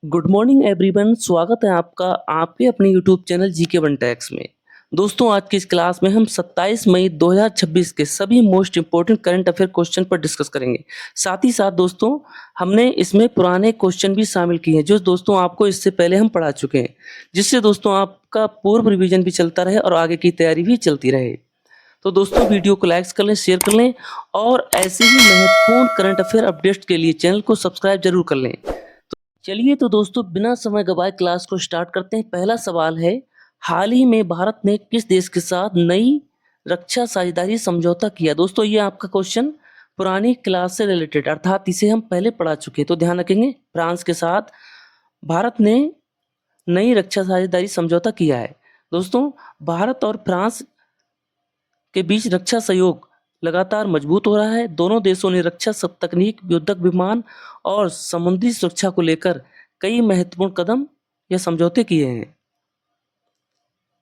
Good morning everyone. स्वागत है आपका आपके अपने YouTube channel GK one tax में। दोस्तों, आज की इस क्लास में हम 27 मई 2026 के सभी most important current affair question पर डिस्कस करेंगे। साथ ही साथ दोस्तों, हमने इसमें पुराने क्वेश्चन भी शामिल किए हैं जो दोस्तों आपको इससे पहले हम पढ़ा चुके हैं, जिससे दोस्तों आपका पूर्व रिवीजन भी चलता रहे और आगे की तैयारी भी चलती रहे। तो दोस्तों, वीडियो को लाइक कर लें, शेयर कर लें और ऐसे ही महत्वपूर्ण करंट अफेयर अपडेट्स के लिए चैनल को सब्सक्राइब जरूर कर लें। चलिए तो दोस्तों, बिना समय गवाए क्लास को स्टार्ट करते हैं। पहला सवाल है, हाल ही में भारत ने किस देश के साथ नई रक्षा साझेदारी समझौता किया? दोस्तों, ये आपका क्वेश्चन पुरानी क्लास से रिलेटेड, अर्थात इसे हम पहले पढ़ा चुके हैं, तो ध्यान रखेंगे। फ्रांस के साथ भारत ने नई रक्षा साझेदारी समझौता किया है। दोस्तों, भारत और फ्रांस के बीच रक्षा सहयोग लगातार मजबूत हो रहा है। दोनों देशों ने रक्षा तकनीक, युद्धक विमान और समुद्री सुरक्षा को लेकर कई महत्वपूर्ण कदम या समझौते किए हैं।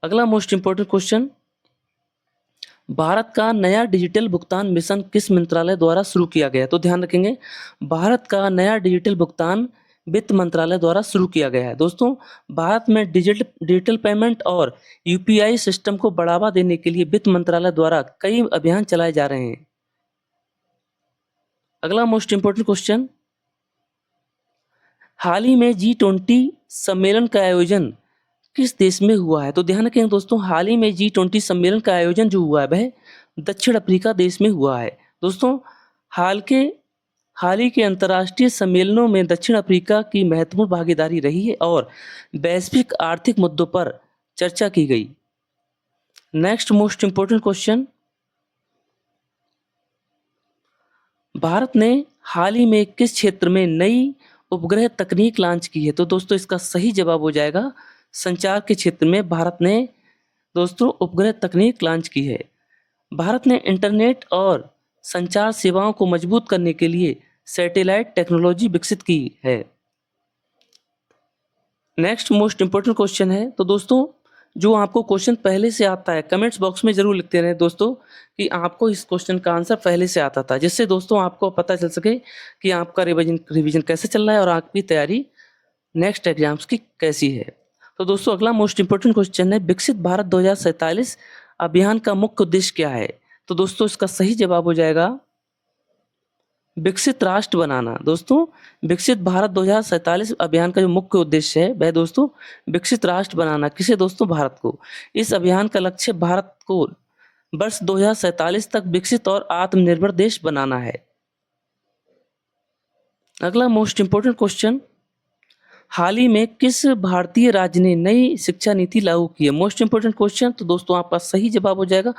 अगला मोस्ट इंपोर्टेंट क्वेश्चन, भारत का नया डिजिटल भुगतान मिशन किस मंत्रालय द्वारा शुरू किया गया? तो ध्यान रखेंगे, भारत का नया डिजिटल भुगतान वित्त मंत्रालय द्वारा शुरू किया गया है। दोस्तों, भारत में डिजिटल पेमेंट और यूपीआई सिस्टम को बढ़ावा देने के लिए वित्त मंत्रालय द्वारा कई अभियान चलाए जा रहे हैं। अगला मोस्ट इंपोर्टेंट क्वेश्चन, हाल ही में G20 सम्मेलन का आयोजन किस देश में हुआ है? तो ध्यान रखें दोस्तों, हाल ही में G20 सम्मेलन का आयोजन जो हुआ है वह दक्षिण अफ्रीका देश में हुआ है। दोस्तों, हाल ही के अंतर्राष्ट्रीय सम्मेलनों में दक्षिण अफ्रीका की महत्वपूर्ण भागीदारी रही है और वैश्विक आर्थिक मुद्दों पर चर्चा की गई। Next most important question, Bharat ने हाल ही में किस क्षेत्र में नई उपग्रह तकनीक लॉन्च की है? तो दोस्तों, इसका सही जवाब हो जाएगा संचार के क्षेत्र में भारत ने दोस्तों उपग्रह तकनीक लॉन्च की है। भारत ने इंटरनेट और संचार सेवाओं को मजबूत करने के लिए सैटेलाइट टेक्नोलॉजी विकसित की है। नेक्स्ट मोस्ट इंपोर्टेंट क्वेश्चन है, तो दोस्तों जो आपको क्वेश्चन पहले से आता है कमेंट्स बॉक्स में जरूर लिखते रहें दोस्तों कि आपको इस क्वेश्चन का आंसर पहले से आता था, जिससे दोस्तों आपको पता चल सके कि आपका रिवीजन कैसे चल रहा है और आपकी तैयारी नेक्स्ट एग्जाम्स की कैसी है। तो दोस्तों, अगला मोस्ट इंपोर्टेंट क्वेश्चन है, विकसित भारत 2047 अभियान का मुख्य उद्देश्य क्या है? तो दोस्तों, इसका सही जवाब हो जाएगा विकसित राष्ट्र बनाना। दोस्तों, विकसित भारत 2047 अभियान का जो मुख्य उद्देश्य है वह दोस्तों विकसित राष्ट्र बनाना। किसे दोस्तों? भारत को। इस अभियान का लक्ष्य भारत को वर्ष 2047 तक विकसित और आत्मनिर्भर देश बनाना है। अगला मोस्ट इंपोर्टेंट क्वेश्चन, हाल ही में किस भारतीय राज्य ने नई शिक्षा नीति लागू की है? मोस्ट इंपोर्टेंट क्वेश्चन, तो दोस्तों आपका सही जवाब हो जाएगा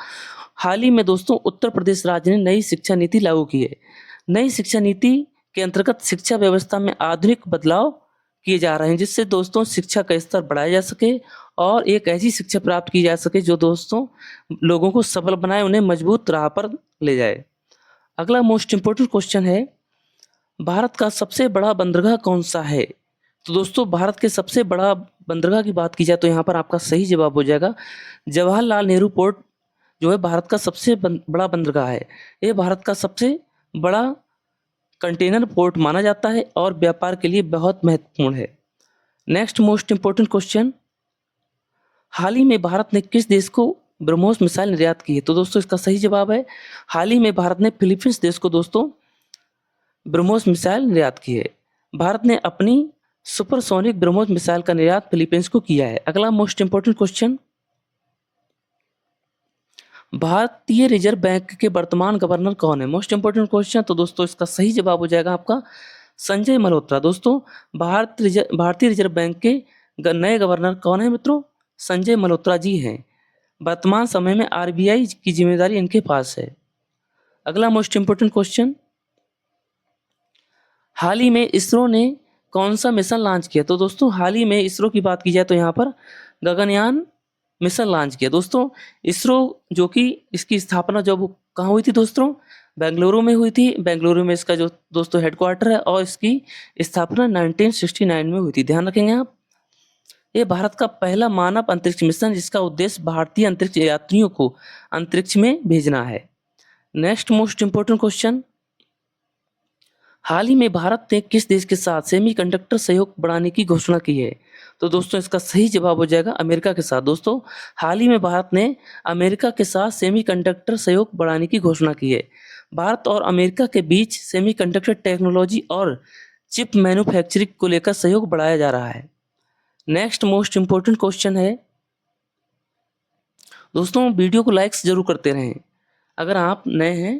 हाल ही में दोस्तों उत्तर प्रदेश राज्य ने नई शिक्षा नीति लागू की है। नई शिक्षा नीति के अंतर्गत शिक्षा व्यवस्था में आधुनिक बदलाव किए जा रहे हैं, जिससे दोस्तों शिक्षा का स्तर बढ़ाया जा सके और एक ऐसी शिक्षा प्राप्त की जा सके जो दोस्तों लोगों को सफल बनाए, उन्हें मजबूत राह पर ले जाए। अगला मोस्ट इंपोर्टेंट क्वेश्चन है, भारत का सबसे बड़ा बंदरगाह कौन सा है? तो दोस्तों, भारत के सबसे बड़ा बंदरगाह की बात की जाए तो यहाँ पर आपका सही जवाब हो जाएगा जवाहरलाल नेहरू पोर्ट जो है भारत का सबसे बड़ा बंदरगाह है। ये भारत का सबसे बड़ा कंटेनर पोर्ट माना जाता है और व्यापार के लिए बहुत महत्वपूर्ण है। नेक्स्ट मोस्ट इंपोर्टेंट क्वेश्चन, हाल ही में भारत ने किस देश को ब्रह्मोस मिसाइल निर्यात की है? तो दोस्तों, इसका सही जवाब है हाल ही में भारत ने फिलीपींस देश को दोस्तों ब्रह्मोस मिसाइल निर्यात की है। भारत ने अपनी सुपरसोनिक ब्रह्मोस मिसाइल का निर्यात फिलीपींस को किया है। अगला मोस्ट इंपोर्टेंट क्वेश्चन, भारतीय रिजर्व बैंक के वर्तमान गवर्नर कौन है? मोस्ट इंपोर्टेंट क्वेश्चन, तो दोस्तों इसका सही जवाब हो जाएगा आपका संजय मल्होत्रा। दोस्तों, भारतीय रिजर्व बैंक के नए गवर्नर कौन है मित्रों? संजय मल्होत्रा जी हैं। वर्तमान समय में आरबीआई की जिम्मेदारी इनके पास है। अगला मोस्ट इंपोर्टेंट क्वेश्चन, हाल ही में इसरो ने कौन सा मिशन लॉन्च किया? तो दोस्तों, हाल ही में इसरो की बात की जाए तो यहाँ पर गगनयान मिशन लॉन्च किया। दोस्तों, इसरो जो कि इसकी स्थापना जब कहाँ हुई थी दोस्तों? बेंगलुरु में हुई थी। बेंगलुरु में इसका जो दोस्तों हेडक्वार्टर है और इसकी स्थापना 1969 में हुई थी। ध्यान रखेंगे आप। ये भारत का पहला मानव अंतरिक्ष मिशन जिसका उद्देश्य भारतीय अंतरिक्ष यात्रियों को अंतरिक्ष में भेजना है। नेक्स्ट मोस्ट इंपोर्टेंट क्वेश्चन, हाल ही में भारत ने किस देश के साथ सेमीकंडक्टर सहयोग बढ़ाने की घोषणा की है? तो दोस्तों इसका सही जवाब हो जाएगा अमेरिका के साथ। दोस्तों हाल ही में भारत ने अमेरिका के साथ सेमीकंडक्टर सहयोग बढ़ाने की घोषणा की है। भारत और अमेरिका के बीच सेमीकंडक्टर टेक्नोलॉजी और चिप मैन्युफैक्चरिंग को लेकर सहयोग बढ़ाया जा रहा है। नेक्स्ट मोस्ट इम्पोर्टेंट क्वेश्चन है, दोस्तों वीडियो को लाइक्स जरूर करते रहें। अगर आप नए हैं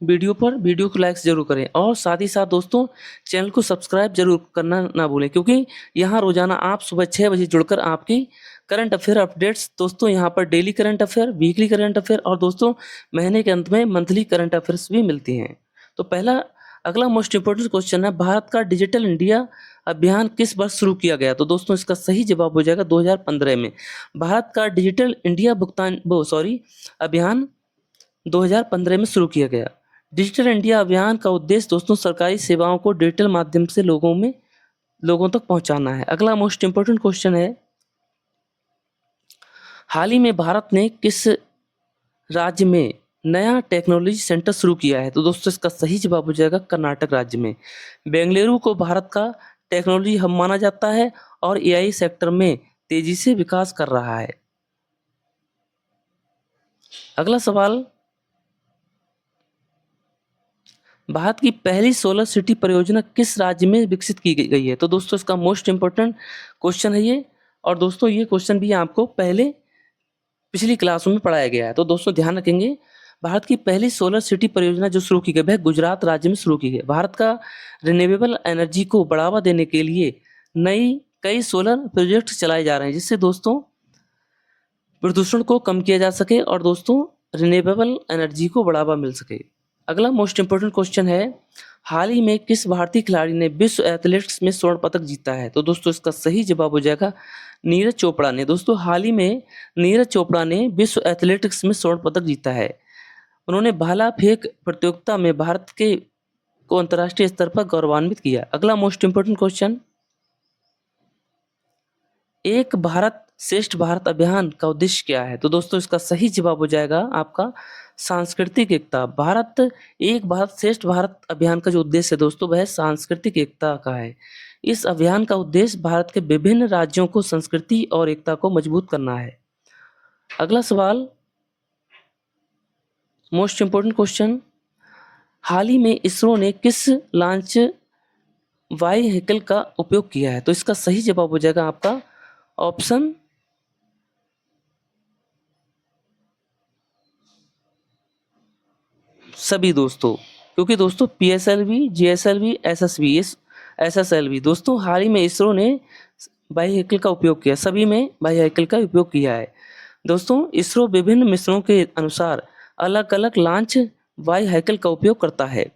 वीडियो को लाइक्स जरूर करें और साथ ही साथ दोस्तों चैनल को सब्सक्राइब जरूर करना ना भूलें, क्योंकि यहाँ रोजाना आप सुबह 6 बजे जुड़कर आपकी करंट अफेयर अपडेट्स दोस्तों यहाँ पर daily current affair, weekly current affair और दोस्तों महीने के अंत में मंथली करंट अफेयर्स भी मिलती हैं। तो अगला मोस्ट इंपोर्टेंट क्वेश्चन है, भारत का डिजिटल इंडिया अभियान किस वर्ष शुरू किया गया? तो दोस्तों इसका सही जवाब हो जाएगा 2015 में। भारत का डिजिटल इंडिया अभियान 2015 में शुरू किया गया। डिजिटल इंडिया अभियान का उद्देश्य दोस्तों सरकारी सेवाओं को डिजिटल माध्यम से लोगों तक पहुंचाना है। अगला मोस्ट इंपोर्टेंट क्वेश्चन है, हाल ही में भारत ने किस राज्य में नया टेक्नोलॉजी सेंटर शुरू किया है? तो दोस्तों इसका सही जवाब हो जाएगा कर्नाटक राज्य में। बेंगलुरु को भारत का टेक्नोलॉजी हब माना जाता है और एआई सेक्टर में तेजी से विकास कर रहा है। अगला सवाल, भारत की पहली सोलर सिटी परियोजना किस राज्य में विकसित की गई है? तो दोस्तों इसका मोस्ट इंपोर्टेंट क्वेश्चन है ये, और दोस्तों ये क्वेश्चन भी आपको पिछली क्लासों में पढ़ाया गया है। तो दोस्तों ध्यान रखेंगे, भारत की पहली सोलर सिटी परियोजना जो शुरू की गई वह गुजरात राज्य में शुरू की गई। भारत का रिन्यूएबल एनर्जी को बढ़ावा देने के लिए कई सोलर प्रोजेक्ट चलाए जा रहे हैं, जिससे दोस्तों प्रदूषण को कम किया जा सके और दोस्तों रिन्यूएबल एनर्जी को बढ़ावा मिल सके। अगला मोस्ट इंपोर्टेंट क्वेश्चन है, हाल ही में किस भारतीय खिलाड़ी ने विश्व एथलेटिक्स में स्वर्ण पदक जीता है? तो दोस्तों इसका सही जवाब हो जाएगा नीरज चोपड़ा ने। दोस्तों हाल ही में नीरज चोपड़ा ने विश्व एथलेटिक्स में स्वर्ण पदक जीता है। उन्होंने भाला फेंक प्रतियोगिता में भारत को अंतर्राष्ट्रीय स्तर पर गौरवान्वित किया। अगला मोस्ट इंपोर्टेंट क्वेश्चन, एक भारत श्रेष्ठ भारत अभियान का उद्देश्य क्या है? तो दोस्तों इसका सही जवाब हो जाएगा आपका सांस्कृतिक एकता। एक भारत श्रेष्ठ भारत अभियान का जो उद्देश्य है दोस्तों वह सांस्कृतिक एकता का है। इस अभियान का उद्देश्य भारत के विभिन्न राज्यों को संस्कृति और एकता को मजबूत करना है। अगला सवाल, मोस्ट इंपोर्टेंट क्वेश्चन, हाल ही में इसरो ने किस लॉन्च व्हीकल का उपयोग किया है? तो इसका सही जवाब हो जाएगा आपका ऑप्शन सभी दोस्तों, क्योंकि दोस्तों PSLV, GSLV, SSLV दोस्तों हाल ही में इसरो ने व्हीकल का उपयोग किया, सभी में व्हीकल का उपयोग किया है। दोस्तों इसरो विभिन्न मिशनों के अनुसार अलग अलग लॉन्च व्हीकल का उपयोग करता है।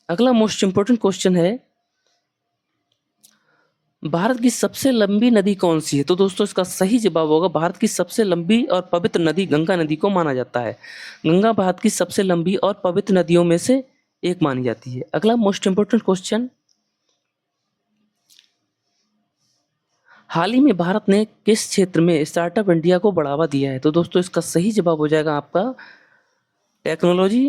अगला मोस्ट इंपोर्टेंट क्वेश्चन है, भारत की सबसे लंबी नदी कौन सी है? तो दोस्तों इसका सही जवाब होगा, भारत की सबसे लंबी और पवित्र नदी गंगा नदी को माना जाता है। गंगा भारत की सबसे लंबी और पवित्र नदियों में से एक मानी जाती है। अगला मोस्ट इंपोर्टेंट क्वेश्चन, हाल ही में भारत ने किस क्षेत्र में स्टार्टअप इंडिया को बढ़ावा दिया है? तो दोस्तों इसका सही जवाब हो जाएगा आपका टेक्नोलॉजी,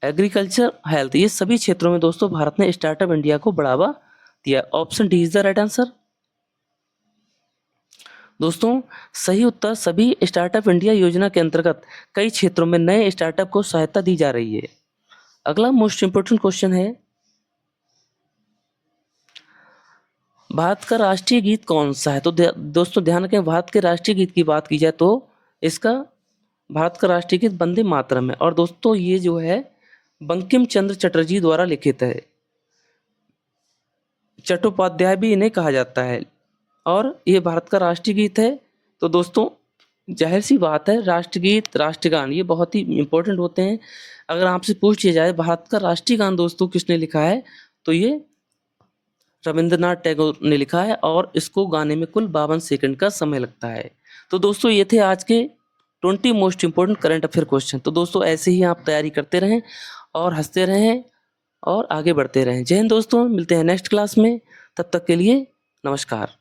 एग्रीकल्चर, हेल्थ, ये सभी क्षेत्रों में दोस्तों भारत ने स्टार्टअप इंडिया को बढ़ावा दिया। Option D is the right answer. दोस्तों सही उत्तर, सभी स्टार्टअप इंडिया योजना के अंतर्गत कई क्षेत्रों में नए स्टार्टअप को सहायता दी जा रही है। अगला मोस्ट इंपोर्टेंट क्वेश्चन है, भारत का राष्ट्रीय गीत कौन सा है? तो दोस्तों ध्यान रखें, भारत के राष्ट्रीय गीत की बात की जाए तो इसका भारत का राष्ट्रीय गीत वंदे मातरम है, और दोस्तों ये जो है बंकिम चंद्र चटर्जी द्वारा लिखित है। चट्टोपाध्याय भी इन्हें कहा जाता है और ये भारत का राष्ट्रीय गीत है। तो दोस्तों जाहिर सी बात है, राष्ट्रगीत, राष्ट्रगान ये बहुत ही इंपॉर्टेंट होते हैं। अगर आपसे पूछ लिया जाए भारत का राष्ट्रीय गान दोस्तों किसने लिखा है, तो ये रविंद्रनाथ टैगोर ने लिखा है, और इसको गाने में कुल 52 सेकंड का समय लगता है। तो दोस्तों ये थे आज के 20 most important current affair question. तो दोस्तों ऐसे ही आप तैयारी करते रहें और हंसते रहें और आगे बढ़ते रहें। जय हिंद दोस्तों, मिलते हैं नेक्स्ट क्लास में, तब तक के लिए नमस्कार।